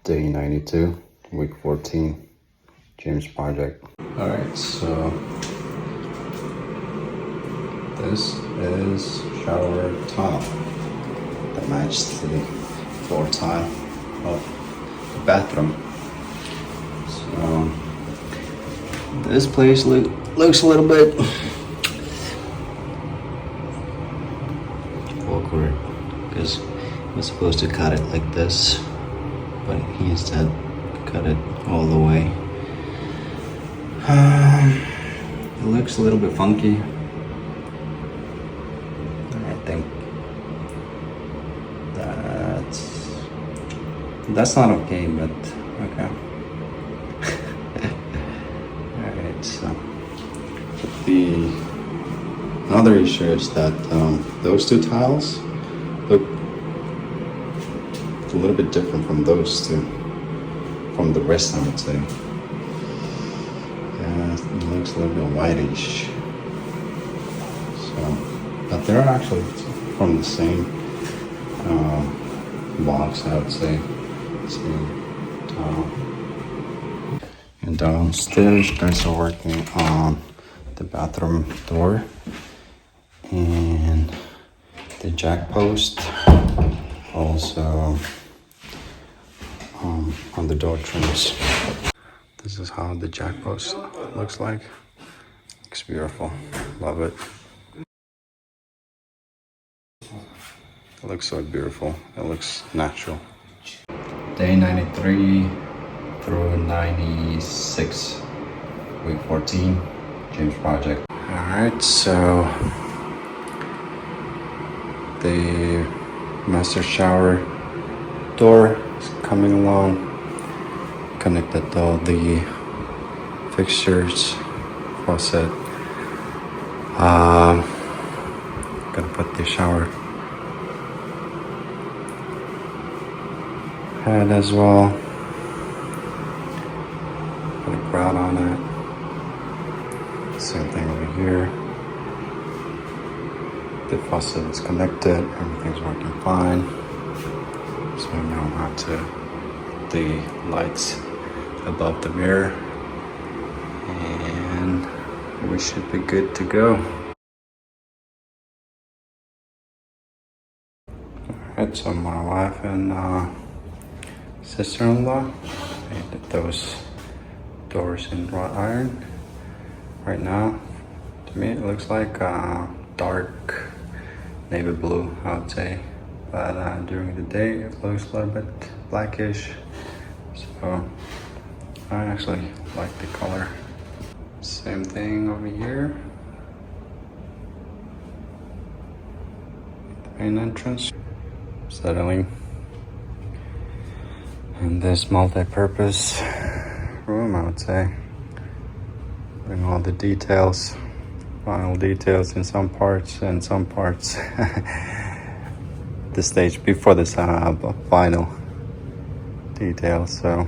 Day 92, week 14, James project. Alright, so this is shower tile that matches the floor tile of the bathroom. So this place looks a little bit awkward because we're supposed to cut it like this, but he instead cut it all the way. It looks a little bit funky. I think that's not okay, but okay. Alright, so another issue is that those two tiles look a little bit different from those two, from the rest, I would say. Yeah, it looks a little bit whitish. So, but they're actually from the same box, I would say. Same tile. And downstairs, guys are working on the bathroom door and the jack post, also on the door trims. This is how the jack post looks like. Looks beautiful. Love it. It looks so beautiful. It looks natural. Day 93 through 96, week 14, James project. Alright, so the master shower door is coming along. Connected all the fixtures, faucet. Gonna put the shower head as well. Put a grout on it. Same thing over here. The faucet is connected, everything's working fine. So now I'm on to the lights above the mirror, and we should be good to go. Alright, so my wife and sister-in-law painted those doors in wrought iron. Right now, to me it looks like dark navy blue, I would say, but during the day it looks a little bit blackish. So I actually like the color. Same thing over here. The main entrance. Settling. And this multi-purpose room, I would say. Bring all the details, final details in some parts, and some parts the stage before this final details. So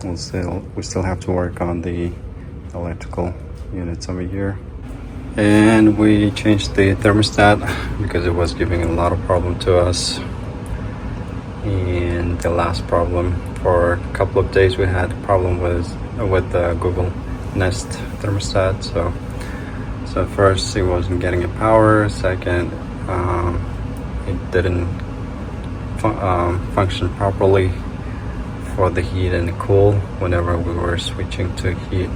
we still have to work on the electrical units over here. And we changed the thermostat because it was giving a lot of problem to us. And the last problem, for a couple of days we had a problem with the Google Nest thermostat. So first it wasn't getting a power, second it didn't function properly for the heat and the cool. Whenever we were switching to heat,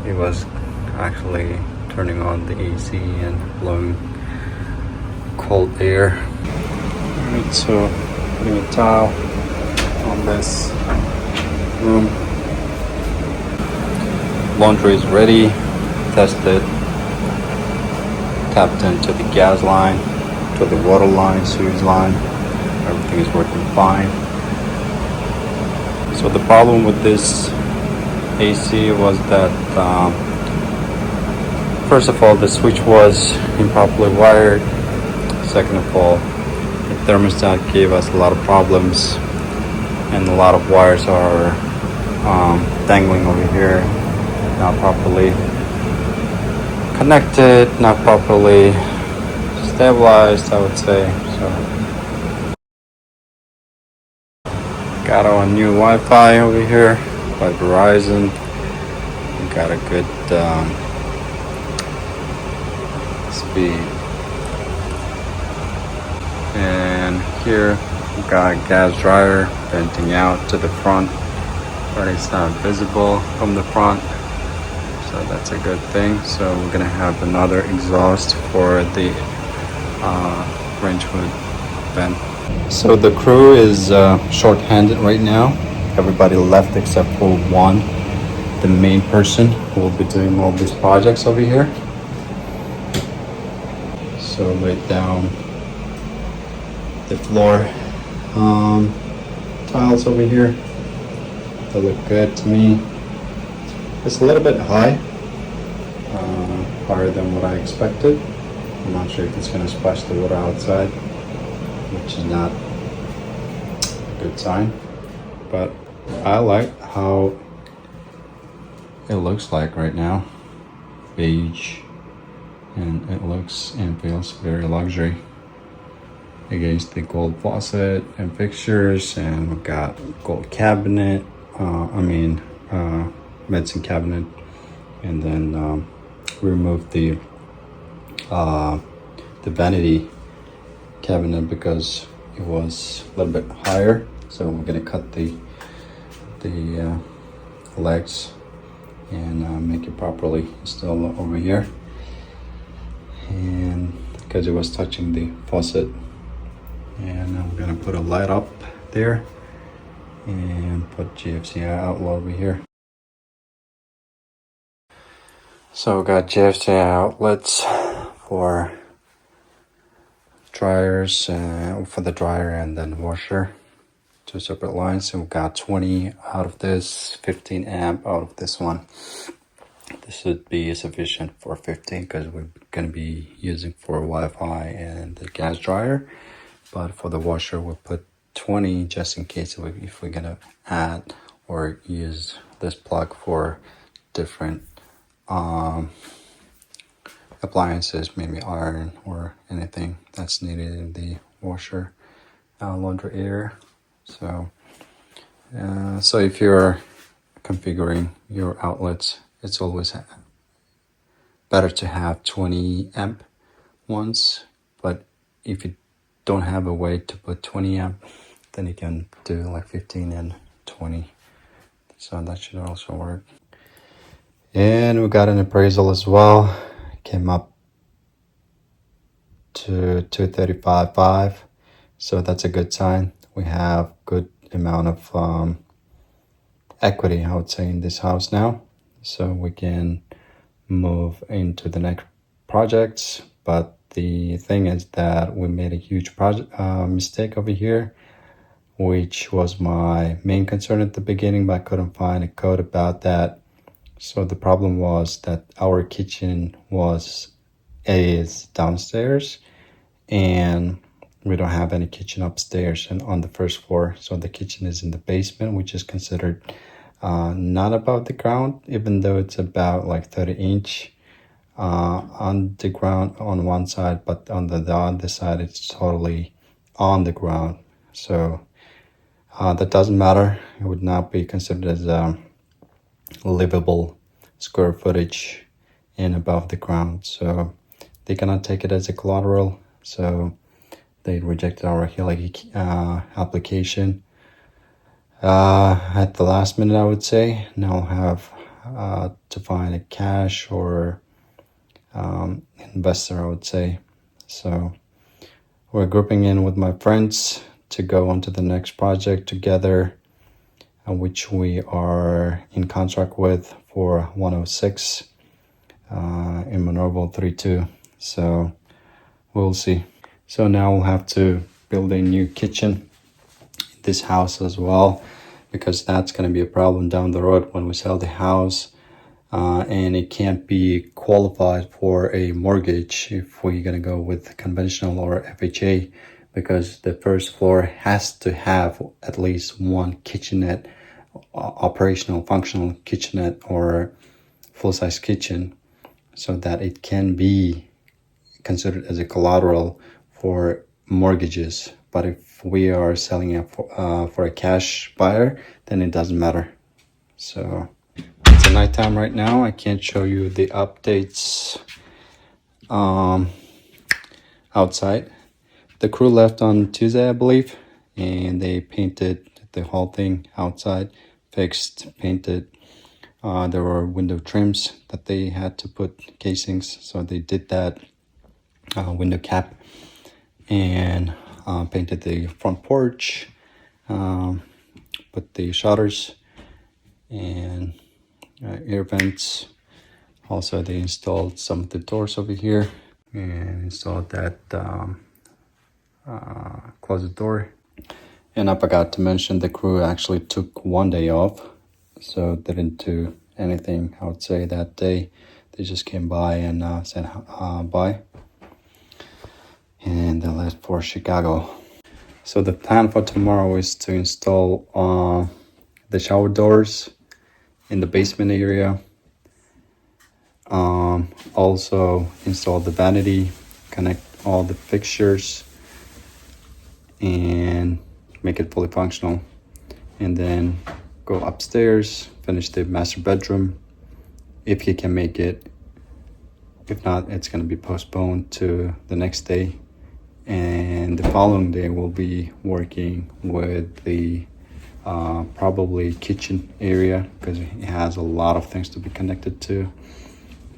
it was actually turning on the AC and blowing cold air. Alright, so putting a tile on this room. Laundry is ready, tested, tapped into the gas line, to the water line, sewage line. Everything is working fine. So the problem with this AC was that first of all, the switch was improperly wired. Second of all, the thermostat gave us a lot of problems, and a lot of wires are dangling over here, not properly connected, not properly stabilized, I would say. So Got our new Wi-Fi over here by Verizon. We got a good speed. And here we got a gas dryer venting out to the front, but it's not visible from the front, so that's a good thing. So we're gonna have another exhaust for the range hood vent. So the crew is short-handed right now. Everybody left except for one, the main person who will be doing all these projects over here. So right down the floor tiles over here, they look good to me. It's a little bit high, higher than what I expected. I'm not sure if it's going to splash the water outside, which is not a good sign, but I like how it looks like right now. Beige, and it looks and feels very luxury against the gold faucet and fixtures. And we've got gold cabinet, medicine cabinet, and then we removed the vanity cabinet because it was a little bit higher, so we're gonna cut the legs and make it properly installed over here. And because it was touching the faucet, and I'm gonna put a light up there and put GFCI outlet over here. So we got GFCI outlets for dryers, for the dryer and then washer, two separate lines. And we got 20 out of this, 15 amp out of this one. This should be sufficient for 15 because we're going to be using for Wi-Fi and the gas dryer. But for the washer, we'll put 20 just in case if we're going to add or use this plug for different appliances, maybe iron or anything that's needed in the washer, laundry area. So if you're configuring your outlets, it's always better to have 20 amp ones, but if you don't have a way to put 20 amp, then you can do like 15 and 20. So that should also work. And we got an appraisal as well. Came up to 235.5, so that's a good sign. We have good amount of equity, I would say, in this house now, so we can move into the next projects. But the thing is that we made a huge mistake over here, which was my main concern at the beginning, but I couldn't find a code about that. So the problem was that our kitchen is downstairs, and we don't have any kitchen upstairs and on the first floor. So the kitchen is in the basement, which is considered not above the ground, even though it's about like 30-inch on the ground on one side, but on the other side it's totally on the ground. So that doesn't matter. It would not be considered as livable square footage and above the ground, so they cannot take it as a collateral. So they rejected our HELIC application at the last minute, I would say. Now I'll have to find a cash or investor, I would say. So we're grouping in with my friends to go on to the next project together, which we are in contract with for 106 in Monroeville 32. So we'll see. So now we'll have to build a new kitchen in this house as well, because that's going to be a problem down the road when we sell the house, and it can't be qualified for a mortgage if we're going to go with conventional or FHA, because the first floor has to have at least one kitchenette, operational functional kitchenette or full-size kitchen, so that it can be considered as a collateral for mortgages. but if we are selling it for a cash buyer, then it doesn't matter. So it's nighttime right now. I can't show you the updates outside. The crew left on Tuesday, I believe, and they painted the whole thing outside, fixed, painted. There were window trims that they had to put casings, so they did that. Window cap, and painted the front porch, put the shutters and air vents. Also, they installed some of the doors over here and installed that closet door. And I forgot to mention, the crew actually took one day off, so they didn't do anything, I would say, that day. They just came by and said bye, and they left for Chicago. So the plan for tomorrow is to install the shower doors in the basement area. Also install the vanity, connect all the fixtures, and make it fully functional. And then go upstairs, finish the master bedroom if he can make it. If not, it's going to be postponed to the next day. And the following day we'll be working with the probably kitchen area, because it has a lot of things to be connected to.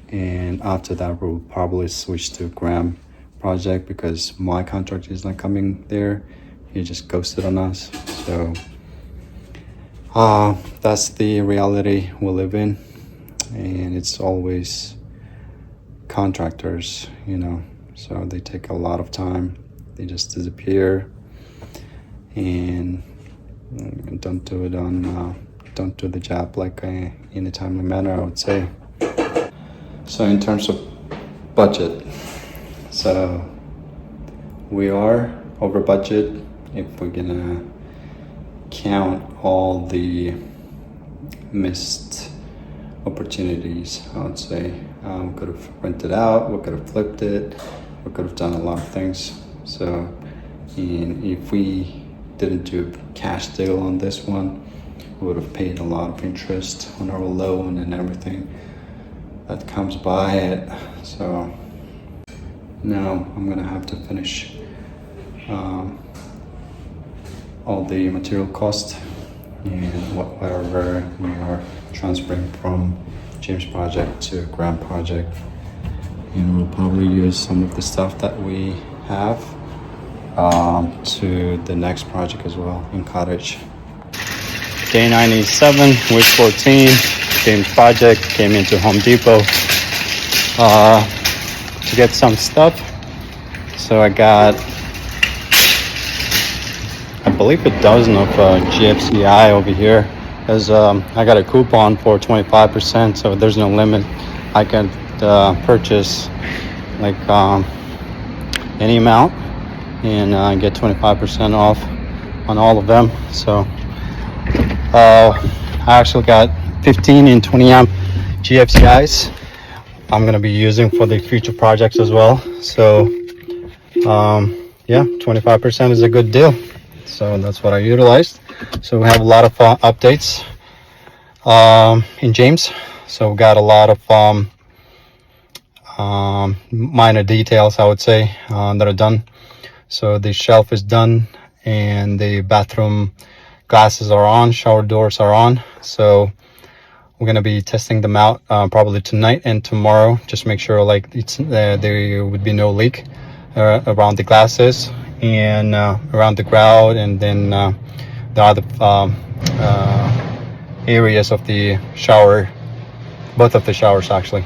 And after that we'll probably switch to Graham project, because my contractor is not coming there. He just ghosted on us. So that's the reality we live in, and it's always contractors, you know, so they take a lot of time. They just disappear and don't do the job like in a timely manner, I would say. So in terms of budget, so we are over budget if we're gonna count all the missed opportunities, I would say. We could have rented out, we could have flipped it, we could have done a lot of things. So, and if we didn't do a cash deal on this one, we would have paid a lot of interest on our loan and everything that comes by it. So now I'm gonna have to finish all the material cost and whatever we are transferring from James project to Graham project. And we'll probably use some of the stuff that we have to the next project as well in Cottage. Day 97, week 14, James project. Came into Home Depot to get some stuff. So I got, I believe, a dozen of GFCI over here, as I got a coupon for 25%, so there's no limit. I can purchase like any amount and get 25% off on all of them. So I actually got 15 and 20 amp GFCIs I'm gonna be using for the future projects as well. So yeah, 25% is a good deal. So that's what I utilized. So we have a lot of updates in James. So we got a lot of minor details, I would say, that are done. So the shelf is done, and the bathroom glasses are on, shower doors are on. So we're gonna be testing them out probably tonight and tomorrow. Just make sure like there would be no leak around the glasses and around the grout, and then the other areas of the shower, both of the showers actually.